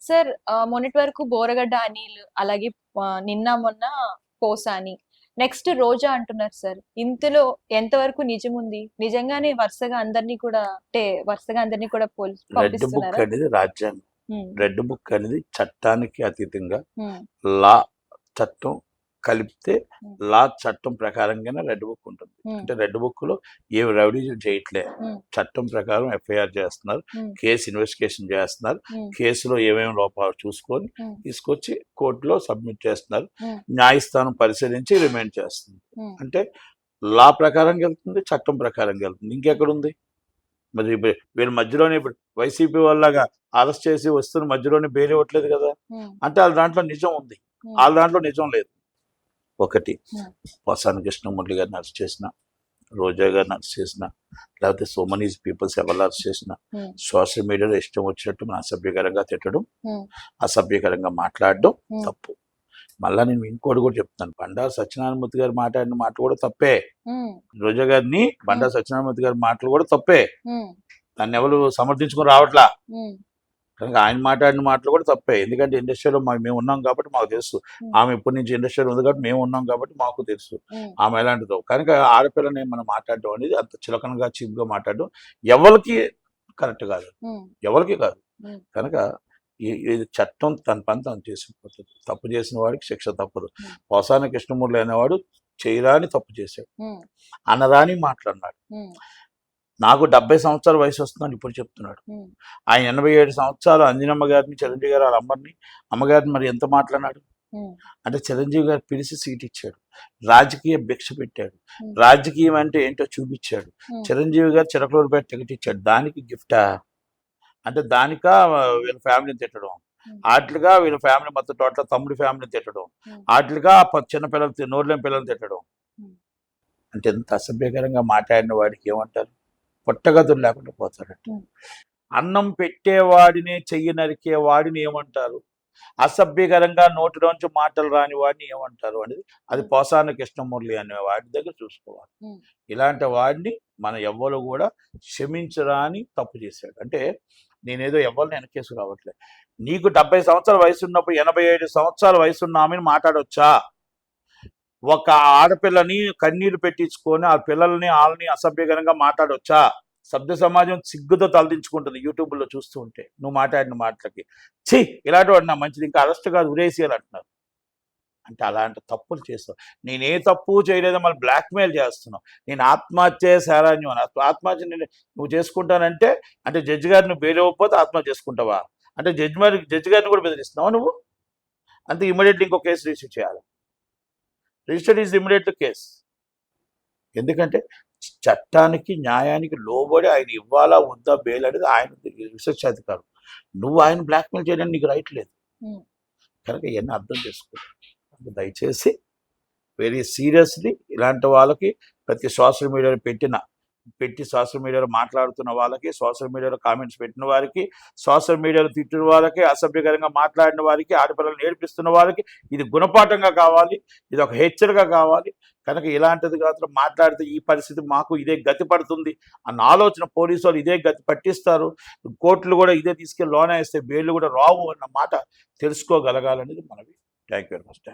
Sir మొన్నటి వరకు బోరగడ్డ అనిల్ అలాగే నిన్న మొన్న పోసాని నెక్స్ట్ రోజా అంటున్నారు సార్. ఇందులో ఎంతవరకు నిజం ఉంది? నిజంగానే వరుసగా అందరినీ కూడా రెడ్ బుక్ అనేది రాజ్యాంగం. రెడ్ బుక్ అనేది చట్టానికి అతీతంగా చట్టం కలిపితే చట్టం ప్రకారంగానే రెడ్ బుక్ ఉంటుంది. అంటే రెడ్ బుక్ లో ఏ రౌడీజం చేయట్లే, చట్టం ప్రకారం ఎఫ్ఐఆర్ చేస్తున్నారు, కేసు ఇన్వెస్టిగేషన్ చేస్తున్నారు, కేసులో ఏమేమి లోపాలు చూసుకొని తీసుకొచ్చి కోర్టులో సబ్మిట్ చేస్తున్నారు, న్యాయస్థానం పరిశీలించి రిమైండ్ చేస్తుంది. అంటే లా ప్రకారం వెళ్తుంది, చట్టం ప్రకారం వెళ్తుంది. ఇంకెక్కడుంది మరి? వీళ్ళ మధ్యలోనే ఇప్పుడు వైసీపీ వాళ్ళగా అరెస్ట్ చేసి వస్తున్న మధ్యలోనే బెయిల్ ఇవ్వట్లేదు కదా. అంటే వాళ్ళ దాంట్లో నిజం ఉంది, వాళ్ళ దాంట్లో నిజం లేదు. ఒకటి పోసాని కృష్ణమురళి గారిని అరెస్ట్ చేసిన, రోజా గారిని అరెస్ట్ చేసిన, లేకపోతే సో మెనీ పీపుల్స్ ఎవరు అరెస్ట్ చేసిన, సోషల్ మీడియాలో ఇష్టం వచ్చినట్టు మన అసభ్యకరంగా తిట్టడం, అసభ్యకరంగా మాట్లాడడం తప్పు. మళ్ళా నేను ఇంకోటి కూడా చెప్తాను, బండారు సత్యనారాయణమూర్తి గారు మాట్లాడిన మాటలు కూడా తప్పే. రోజా గారిని బండారు సత్యనారాయణమూర్తి గారి మాటలు కూడా తప్పే. దాన్ని ఎవరు సమర్థించుకుని రావట్లా. కనుక ఆయన మాట్లాడిన మాటలు కూడా తప్పే. ఎందుకంటే ఇండస్ట్రీలో మేము ఉన్నాం కాబట్టి మాకు తెలుసు. ఆమె ఇప్పటి నుంచి ఇండస్ట్రీలో ఉంది కాబట్టి మేము ఉన్నాం కాబట్టి మాకు తెలుసు ఆమె ఎలాంటిదో. కనుక ఆడపిల్లని మనం మాట్లాడడం అనేది అంత చులకనగా చీప్గా మాట్లాడడం ఎవరికి కరెక్ట్ కాదు, ఎవరికి కాదు. కనుక ఇది చట్టం తన పని తను చేసుకుపోతుంది. తప్పు చేసిన వాడికి శిక్ష తప్పదు. పోసాని కృష్ణమురళి అనేవాడు చేయరాని తప్పు చేశాడు, అనరాని మాట్లాడినాడు. నాకు 70 సంవత్సరాల వయసు వస్తుందని ఇప్పుడు చెప్తున్నాడు. ఆయన 87 సంవత్సరాలు అంజనమ్మ గారిని, చిరంజీవి గారు వాళ్ళ అమ్మగారిని మరి ఎంత మాట్లాడినాడు. అంటే చిరంజీవి గారు పిలిచి సీట్ ఇచ్చాడు, రాజకీయ భిక్ష పెట్టాడు, రాజకీయం అంటే ఏంటో చూపించాడు. చిరంజీవి గారు చిరకలూరుపేట టికెట్ ఇచ్చాడు, దానికి గిఫ్టా? అంటే దానికా వీళ్ళ ఫ్యామిలీని తిట్టడం, ఆటలుగా వీళ్ళ ఫ్యామిలీ మొత్తం టోటల్ తమ్ముడి ఫ్యామిలీని తిట్టడం, ఆటలుగా చిన్న పిల్లలు నోర్లేని పిల్లల్ని తిట్టడం. అంటే ఎంత అసభ్యకరంగా మాట్లాడిన వాడికి ఏమంటారు? పొట్టగదులు లేకుండా పోతాడట. అన్నం పెట్టేవాడినే చెయ్యి నరికే వాడిని ఏమంటారు? అసభ్యకరంగా నోటిలోంచి మాటలు రాని వాడిని ఏమంటారు అనేది అది పోసాని కృష్ణమురళి అనే వాడి దగ్గర చూసుకోవాలి. ఇలాంటి వాడిని మన ఎవ్వరు కూడా క్షమించరాని తప్పు చేశాడు. అంటే నేనేదో ఎవరిని వెనకేసు రావట్లేదు. నీకు 70 సంవత్సరాల వయసు ఉన్నప్పుడు 87 సంవత్సరాల వయసున్న ఆమెను మాట్లాడొచ్చా? ఒక ఆడపిల్లని కన్నీరు పెట్టించుకొని ఆ పిల్లల్ని వాళ్ళని అసభ్యకరంగా మాట్లాడొచ్చా? సభ్య సమాజం సిగ్గుతో తలదించుకుంటుంది యూట్యూబ్లో చూస్తూ ఉంటే నువ్వు మాట్లాడిన మాటలకి. ఛీ, ఇలాంటి వాడు నా మంచిది, ఇంకా అరెస్ట్ కాదు ఉరేసేయాలి అంటున్నారు. అంటే అలాంటి తప్పులు చేస్తావు. నేనే తప్పు చేయలేదో మళ్ళీ బ్లాక్మెయిల్ చేస్తున్నావు. నేను ఆత్మహత్య శారాన్యం అని ఆత్మహత్య నువ్వు చేసుకుంటానంటే అంటే జడ్జి గారిని బెయిల్ ఇవ్వకపోతే ఆత్మహత్య చేసుకుంటావా? అంటే జడ్జి గారిని కూడా బెదిరిస్తున్నావా నువ్వు? అంతే ఇమీడియట్లీ ఇంకో కేసు రిజిస్టర్ చేయాలి. Registered is immediate case. ఎందుకంటే చట్టానికి న్యాయానికి లోబడి ఆయన ఇవ్వాలా వద్దా బెయిల్ అనేది ఆయన రిసెర్చ్ అధికారం. నువ్వు ఆయన బ్లాక్మెయిల్ చేయడానికి నీకు రైట్ లేదు. కనుక ఇవన్నీ అర్థం చేసుకో. దయచేసి వెరీ సీరియస్లీ ఇలాంటి వాళ్ళకి ప్రతి సోషల్ మీడియాలో పెట్టి సోషల్ మీడియాలో మాట్లాడుతున్న వాళ్ళకి, సోషల్ మీడియాలో కామెంట్స్ పెట్టిన వారికి, సోషల్ మీడియాలో తిట్టిన వాళ్ళకి, అసభ్యకరంగా మాట్లాడిన వారికి, ఆడపిల్లలు నేర్పిస్తున్న వాళ్ళకి ఇది గుణపాఠంగా కావాలి, ఇది ఒక హెచ్చరిక కావాలి. కనుక ఇలాంటిది మాత్రం మాట్లాడితే ఈ పరిస్థితి మాకు ఇదే గతి పడుతుంది అన్న ఆలోచన పోలీసు వాళ్ళు ఇదే గతి పట్టిస్తారు, కోర్టులు కూడా ఇదే తీసుకెళ్ళి లోన్ వేస్తే బెయిల్ కూడా రావు అన్న మాట తెలుసుకోగలగాలనేది మనవి. Thank you very much.